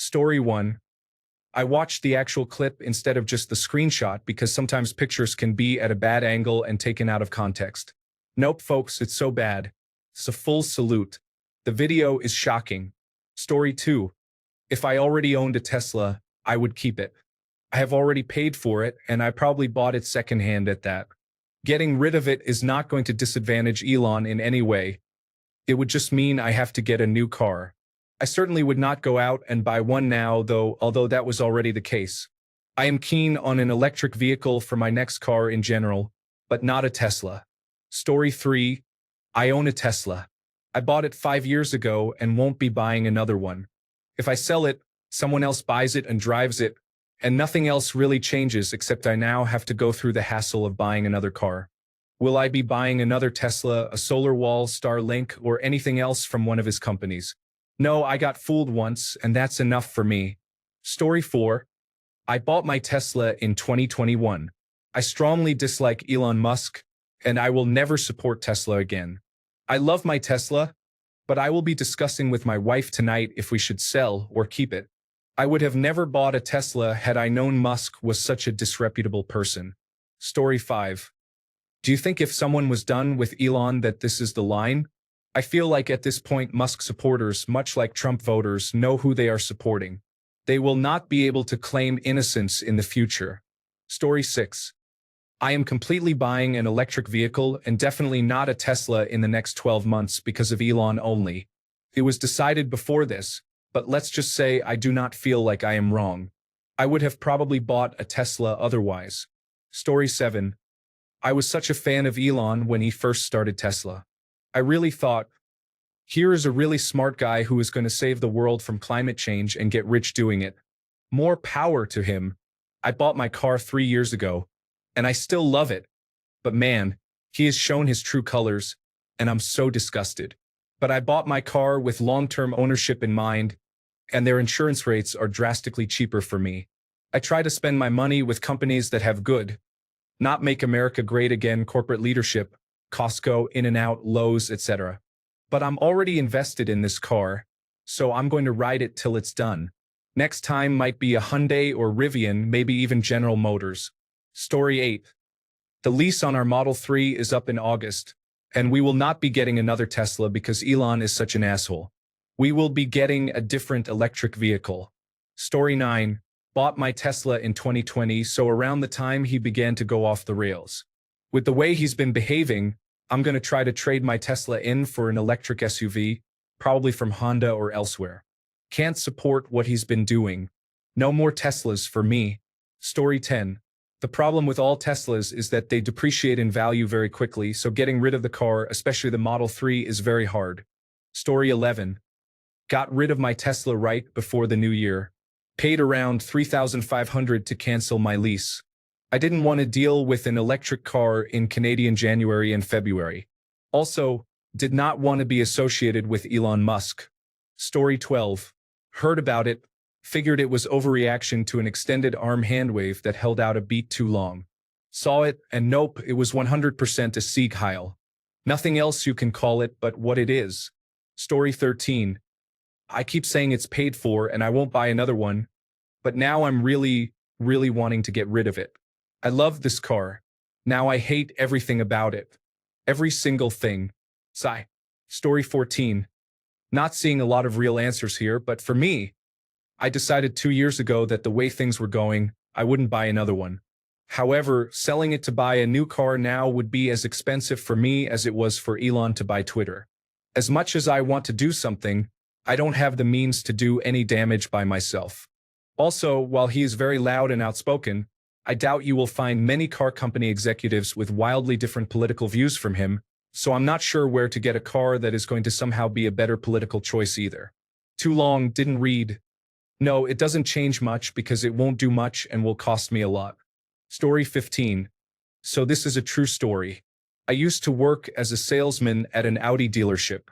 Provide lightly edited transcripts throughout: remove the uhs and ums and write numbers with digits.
Story 1. I watched the actual clip instead of just the screenshot because sometimes pictures can be at a bad angle and taken out of context. Nope, folks, it's so bad. It's a full salute. The video is shocking. Story 2. If I already owned a Tesla, I would keep it. I have already paid for it, and I probably bought it secondhand at that. Getting rid of it is not going to disadvantage Elon in any way. It would just mean I have to get a new car. I certainly would not go out and buy one now, though, although that was already the case. I am keen on an electric vehicle for my next car in general, but not a Tesla. Story 3. I own a Tesla. I bought it 5 years ago and won't be buying another one. If I sell it, someone else buys it and drives it, and nothing else really changes except I now have to go through the hassle of buying another car. Will I be buying another Tesla, a solar wall, Starlink, or anything else from one of his companies? No, I got fooled once, and that's enough for me. Story 4. I bought my Tesla in 2021. I strongly dislike Elon Musk, and I will never support Tesla again. I love my Tesla, but I will be discussing with my wife tonight if we should sell or keep it. I would have never bought a Tesla had I known Musk was such a disreputable person. Story 5. Do you think if someone was done with Elon that this is the line? I feel like at this point Musk supporters, much like Trump voters, know who they are supporting. They will not be able to claim innocence in the future. Story 6. I am completely buying an electric vehicle and definitely not a Tesla in the next 12 months because of Elon only. It was decided before this, but let's just say I do not feel like I am wrong. I would have probably bought a Tesla otherwise. Story 7. I was such a fan of Elon when he first started Tesla. I really thought, here is a really smart guy who is going to save the world from climate change and get rich doing it. More power to him. I bought my car 3 years ago, and I still love it. But man, he has shown his true colors, and I'm so disgusted. But I bought my car with long-term ownership in mind, and their insurance rates are drastically cheaper for me. I try to spend my money with companies that have good, not make America great again corporate leadership, Costco, In-N-Out, Lowe's, etc. But I'm already invested in this car, so I'm going to ride it till it's done. Next time might be a Hyundai or Rivian, maybe even General Motors. Story 8. The lease on our Model 3 is up in August, and we will not be getting another Tesla because Elon is such an asshole. We will be getting a different electric vehicle. Story 9. Bought my Tesla in 2020, so around the time he began to go off the rails. With the way he's been behaving, I'm going to try to trade my Tesla in for an electric SUV, probably from Honda or elsewhere. Can't support what he's been doing. No more Teslas for me. Story 10. The problem with all Teslas is that they depreciate in value very quickly, so getting rid of the car, especially the Model 3, is very hard. Story 11. Got rid of my Tesla right before the new year. Paid around $3,500 to cancel my lease. I didn't want to deal with an electric car in Canadian January and February. Also, did not want to be associated with Elon Musk. Story 12. Heard about it, figured it was overreaction to an extended arm handwave that held out a beat too long. Saw it, and nope, it was 100% a Sieg Heil. Nothing else you can call it but what it is. Story 13. I keep saying it's paid for and I won't buy another one, but now I'm really wanting to get rid of it. I love this car. Now I hate everything about it. Every single thing. Sigh. Story 14. Not seeing a lot of real answers here, but for me, I decided 2 years ago that the way things were going, I wouldn't buy another one. However, selling it to buy a new car now would be as expensive for me as it was for Elon to buy Twitter. As much as I want to do something, I don't have the means to do any damage by myself. Also, while he is very loud and outspoken, I doubt you will find many car company executives with wildly different political views from him, so I'm not sure where to get a car that is going to somehow be a better political choice either. Too long, didn't read. No, it doesn't change much because it won't do much and will cost me a lot. Story 15. So this is a true story. I used to work as a salesman at an Audi dealership.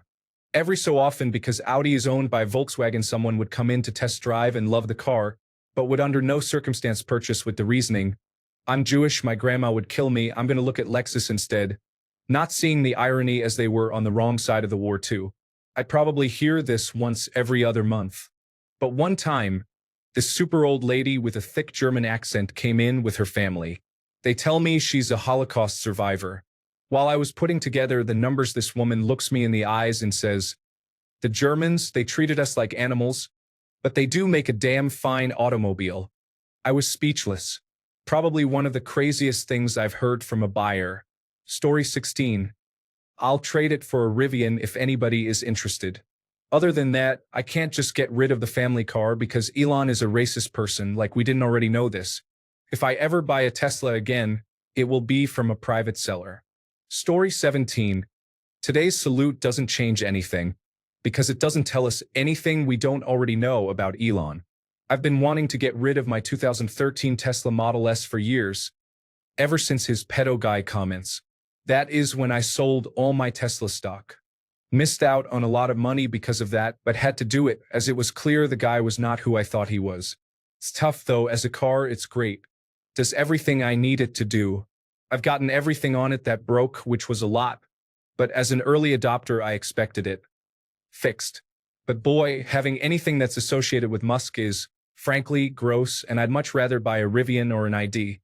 Every so often, because Audi is owned by Volkswagen, someone would come in to test drive and love the car, but would under no circumstance purchase with the reasoning, I'm Jewish, my grandma would kill me, I'm going to look at Lexus instead. Not seeing the irony as they were on the wrong side of the war too. I'd probably hear this once every other month. But one time, this super old lady with a thick German accent came in with her family. They tell me she's a Holocaust survivor. While I was putting together the numbers, this woman looks me in the eyes and says, "The Germans, they treated us like animals, but they do make a damn fine automobile." I was speechless. Probably one of the craziest things I've heard from a buyer. Story 16. I'll trade it for a Rivian if anybody is interested. Other than that, I can't just get rid of the family car because Elon is a racist person, like we didn't already know this. If I ever buy a Tesla again, it will be from a private seller. Story 17. Today's salute doesn't change anything, because it doesn't tell us anything we don't already know about Elon. I've been wanting to get rid of my 2013 Tesla Model S for years, ever since his pedo guy comments. That is when I sold all my Tesla stock. Missed out on a lot of money because of that, but had to do it as it was clear the guy was not who I thought he was. It's tough though. As a car, it's great. Does everything I need it to do. I've gotten everything on it that broke, which was a lot. But as an early adopter, I expected it fixed. But boy, having anything that's associated with Musk is, frankly, gross, and I'd much rather buy a Rivian or an ID.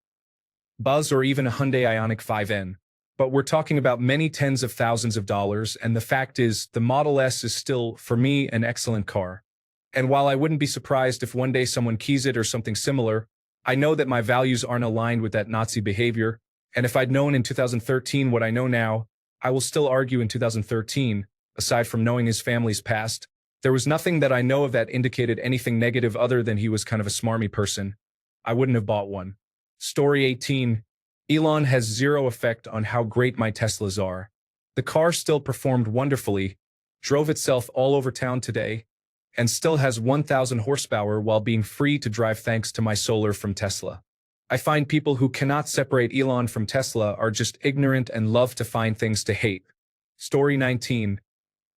Buzz or even a Hyundai Ioniq 5N. But we're talking about many tens of thousands of dollars, and the fact is, the Model S is still, for me, an excellent car. And while I wouldn't be surprised if one day someone keys it or something similar, I know that my values aren't aligned with that Nazi behavior, and if I'd known in 2013 what I know now, I will still argue in 2013, aside from knowing his family's past, there was nothing that I know of that indicated anything negative other than he was kind of a smarmy person. I wouldn't have bought one. Story 18. Elon has zero effect on how great my Teslas are. The car still performed wonderfully, drove itself all over town today, and still has 1,000 horsepower while being free to drive thanks to my solar from Tesla. I find people who cannot separate Elon from Tesla are just ignorant and love to find things to hate. Story 19.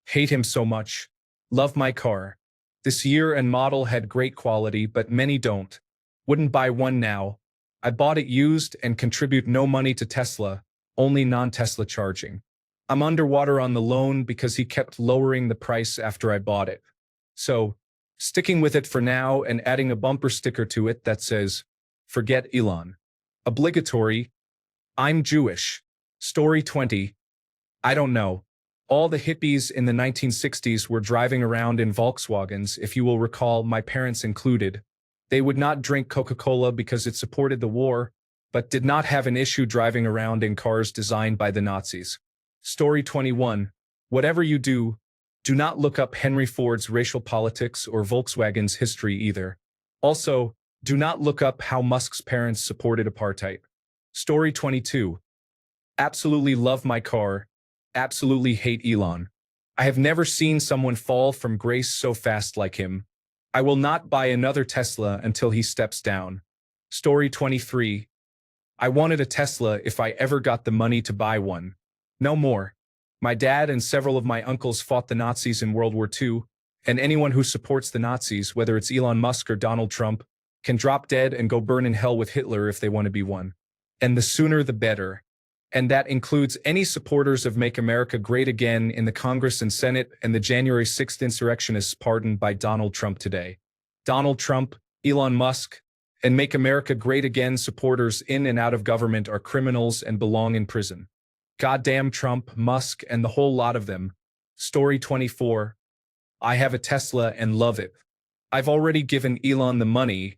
Hate him so much. Love my car. This year and model had great quality, but many don't. Wouldn't buy one now. I bought it used and contribute no money to Tesla, only non-Tesla charging. I'm underwater on the loan because he kept lowering the price after I bought it. So, sticking with it for now and adding a bumper sticker to it that says, "Forget Elon." Obligatory. I'm Jewish. Story 20. I don't know. All the hippies in the 1960s were driving around in Volkswagens, if you will recall, my parents included. They would not drink Coca-Cola because it supported the war, but did not have an issue driving around in cars designed by the Nazis. Story 21. Whatever you do, do not look up Henry Ford's racial politics or Volkswagen's history either. Also, do not look up how Musk's parents supported apartheid. Story 22. Absolutely love my car. Absolutely hate Elon. I have never seen someone fall from grace so fast like him. I will not buy another Tesla until he steps down. Story 23. I wanted a Tesla if I ever got the money to buy one. No more. My dad and several of my uncles fought the Nazis in World War II, and anyone who supports the Nazis, whether it's Elon Musk or Donald Trump, can drop dead and go burn in hell with Hitler if they want to be one. And the sooner the better. And that includes any supporters of Make America Great Again in the Congress and Senate and the January 6th insurrectionists pardoned by Donald Trump today. Donald Trump, Elon Musk, and Make America Great Again supporters in and out of government are criminals and belong in prison. Goddamn Trump, Musk, and the whole lot of them. Story 24. I have a Tesla and love it. I've already given Elon the money.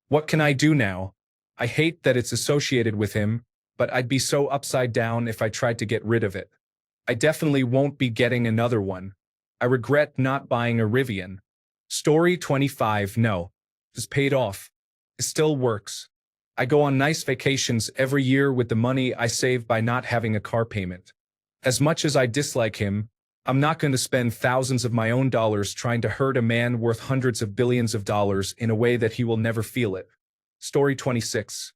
What can I do now? I hate that it's associated with him, but I'd be so upside down if I tried to get rid of it. I definitely won't be getting another one. I regret not buying a Rivian. Story 25. No. It's paid off. It still works. I go on nice vacations every year with the money I save by not having a car payment. As much as I dislike him, I'm not going to spend thousands of my own dollars trying to hurt a man worth hundreds of billions of dollars in a way that he will never feel it. Story 26.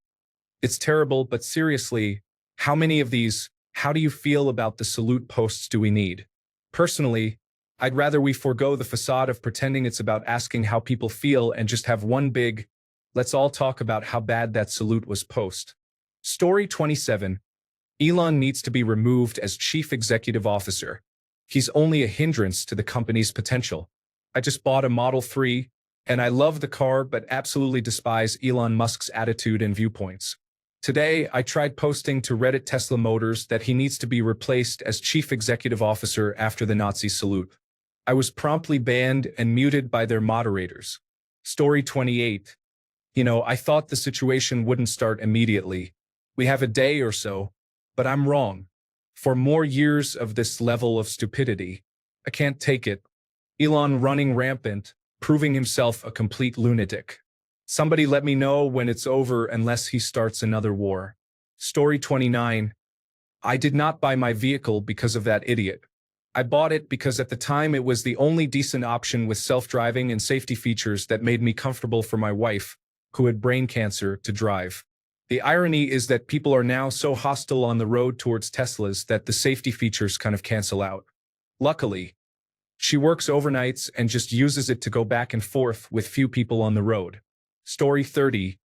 It's terrible, but seriously, how many of these, how do you feel about the salute posts do we need? Personally, I'd rather we forego the facade of pretending it's about asking how people feel and just have one big, let's all talk about how bad that salute was post. Story 27. Elon needs to be removed as chief executive officer. He's only a hindrance to the company's potential. I just bought a Model 3, And I love the car but absolutely despise Elon Musk's attitude and viewpoints. Today, I tried posting to Reddit Tesla Motors that he needs to be replaced as chief executive officer after the Nazi salute. I was promptly banned and muted by their moderators. Story 28. I thought the situation wouldn't start immediately. We have a day or so, but I'm wrong. For more years of this level of stupidity, I can't take it. Elon running rampant, proving himself a complete lunatic. Somebody let me know when it's over unless he starts another war. Story 29. I did not buy my vehicle because of that idiot. I bought it because at the time it was the only decent option with self-driving and safety features that made me comfortable for my wife, who had brain cancer, to drive. The irony is that people are now so hostile on the road towards Teslas that the safety features kind of cancel out. Luckily, she works overnights and just uses it to go back and forth with few people on the road. Story 30.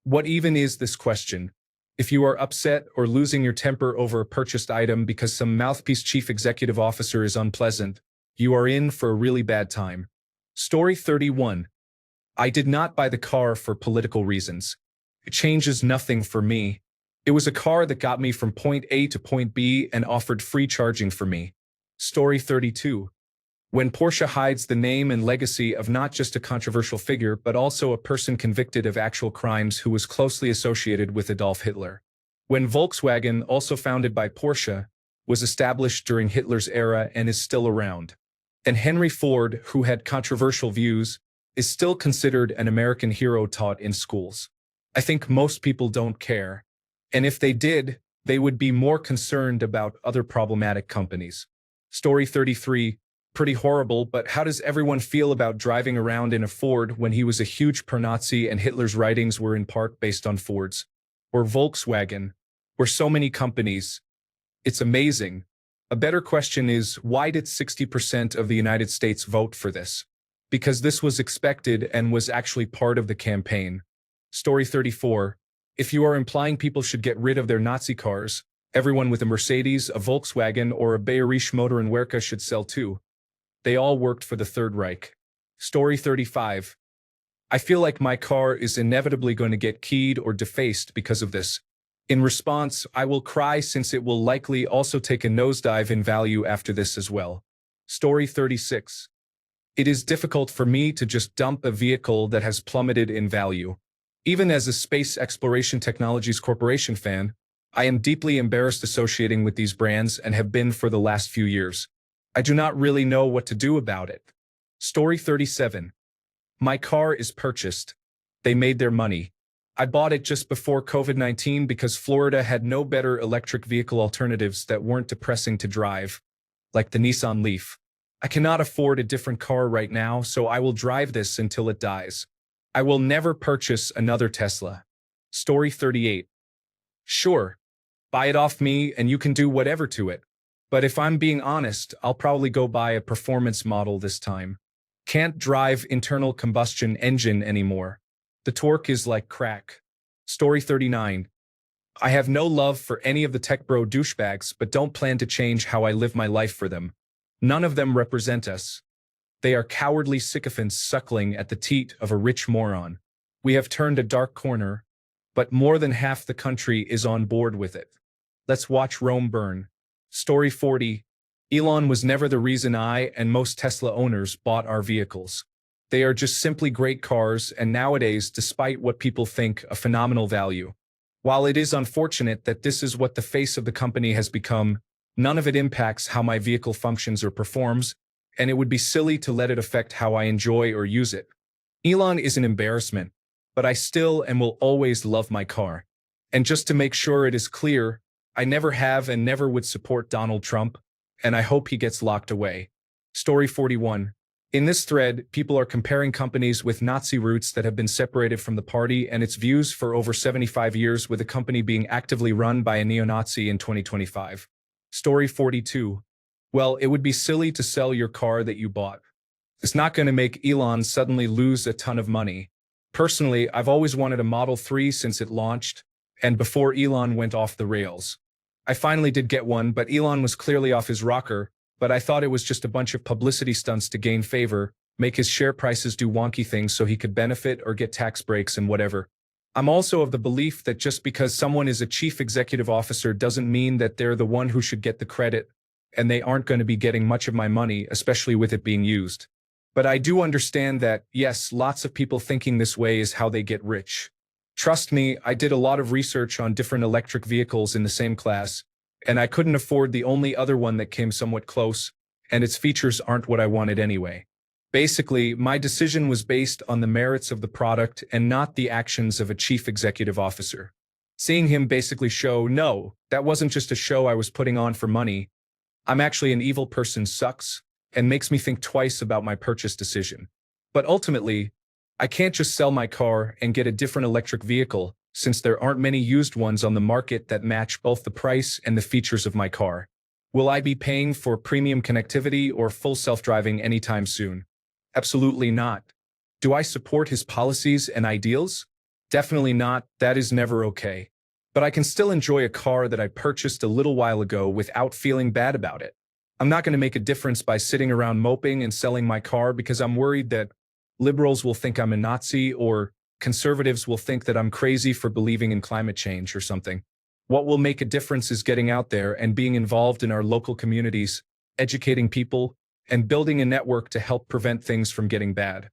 What even is this question? If you are upset or losing your temper over a purchased item because some mouthpiece chief executive officer is unpleasant, you are in for a really bad time. Story 31. I did not buy the car for political reasons. It changes nothing for me. It was a car that got me from point A to point B and offered free charging for me. Story 32. When Porsche hides the name and legacy of not just a controversial figure but also a person convicted of actual crimes who was closely associated with Adolf Hitler. When Volkswagen, also founded by Porsche, was established during Hitler's era and is still around. And Henry Ford, who had controversial views, is still considered an American hero taught in schools. I think most people don't care. And if they did, they would be more concerned about other problematic companies. Story 33. Pretty horrible, but how does everyone feel about driving around in a Ford when he was a huge pro-Nazi and Hitler's writings were in part based on Ford's? Or Volkswagen? Or so many companies? It's amazing. A better question is, why did 60% of the United States vote for this? Because this was expected and was actually part of the campaign. Story 34. If you are implying people should get rid of their Nazi cars, everyone with a Mercedes, a Volkswagen, or a Bayerische Motorenwerke should sell too. They all worked for the Third Reich. Story 35. I feel like my car is inevitably going to get keyed or defaced because of this. In response, I will cry since it will likely also take a nosedive in value after this as well. Story 36. It is difficult for me to just dump a vehicle that has plummeted in value. Even as a Space Exploration Technologies Corporation fan, I am deeply embarrassed associating with these brands and have been for the last few years. I do not really know what to do about it. Story 37. My car is purchased. They made their money. I bought it just before COVID-19 because Florida had no better electric vehicle alternatives that weren't depressing to drive, like the Nissan Leaf. I cannot afford a different car right now, so I will drive this until it dies. I will never purchase another Tesla. Story 38. Sure, buy it off me and you can do whatever to it. But if I'm being honest, I'll probably go buy a performance model this time. Can't drive internal combustion engine anymore. The torque is like crack. Story 39. I have no love for any of the tech bro douchebags, but don't plan to change how I live my life for them. None of them represent us. They are cowardly sycophants suckling at the teat of a rich moron. We have turned a dark corner, but more than half the country is on board with it. Let's watch Rome burn. Story 40. Elon was never the reason I and most Tesla owners bought our vehicles. They are just simply great cars and nowadays, despite what people think, a phenomenal value. While it is unfortunate that this is what the face of the company has become, none of it impacts how my vehicle functions or performs, and it would be silly to let it affect how I enjoy or use it. Elon is an embarrassment, but I still and will always love my car. And just to make sure it is clear, I never have and never would support Donald Trump, and I hope he gets locked away. Story 41. In this thread, people are comparing companies with Nazi roots that have been separated from the party and its views for over 75 years with a company being actively run by a neo-Nazi in 2025. Story 42. Well, it would be silly to sell your car that you bought. It's not going to make Elon suddenly lose a ton of money. Personally, I've always wanted a Model 3 since it launched, and before Elon went off the rails. I finally did get one, but Elon was clearly off his rocker, but I thought it was just a bunch of publicity stunts to gain favor, make his share prices do wonky things so he could benefit or get tax breaks and whatever. I'm also of the belief that just because someone is a chief executive officer doesn't mean that they're the one who should get the credit, and they aren't going to be getting much of my money, especially with it being used. But I do understand that, yes, lots of people thinking this way is how they get rich. Trust me, I did a lot of research on different electric vehicles in the same class, and I couldn't afford the only other one that came somewhat close, and its features aren't what I wanted anyway. Basically, my decision was based on the merits of the product and not the actions of a chief executive officer. Seeing him basically show, no, that wasn't just a show I was putting on for money. I'm actually an evil person sucks, and makes me think twice about my purchase decision. But ultimately, I can't just sell my car and get a different electric vehicle, since there aren't many used ones on the market that match both the price and the features of my car. Will I be paying for premium connectivity or full self-driving anytime soon? Absolutely not. Do I support his policies and ideals? Definitely not. That is never okay. But I can still enjoy a car that I purchased a little while ago without feeling bad about it. I'm not going to make a difference by sitting around moping and selling my car because I'm worried that liberals will think I'm a Nazi or conservatives will think that I'm crazy for believing in climate change or something. What will make a difference is getting out there and being involved in our local communities, educating people, and building a network to help prevent things from getting bad.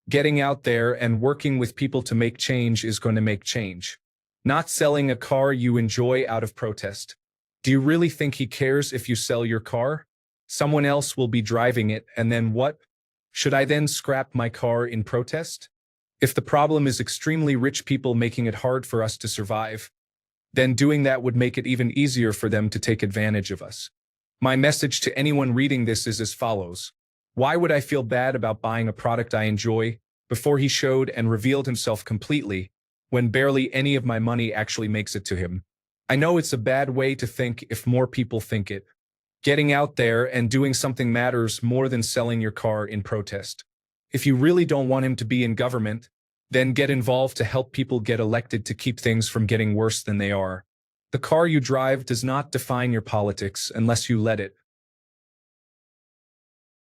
Getting out there and working with people to make change is going to make change. Not selling a car you enjoy out of protest. Do you really think he cares if you sell your car? Someone else will be driving it, and then what? Should I then scrap my car in protest? If the problem is extremely rich people making it hard for us to survive, then doing that would make it even easier for them to take advantage of us. My message to anyone reading this is as follows. Why would I feel bad about buying a product I enjoy before he showed and revealed himself completely, when barely any of my money actually makes it to him? I know it's a bad way to think if more people think it. Getting out there and doing something matters more than selling your car in protest. If you really don't want him to be in government, then get involved to help people get elected to keep things from getting worse than they are. The car you drive does not define your politics unless you let it.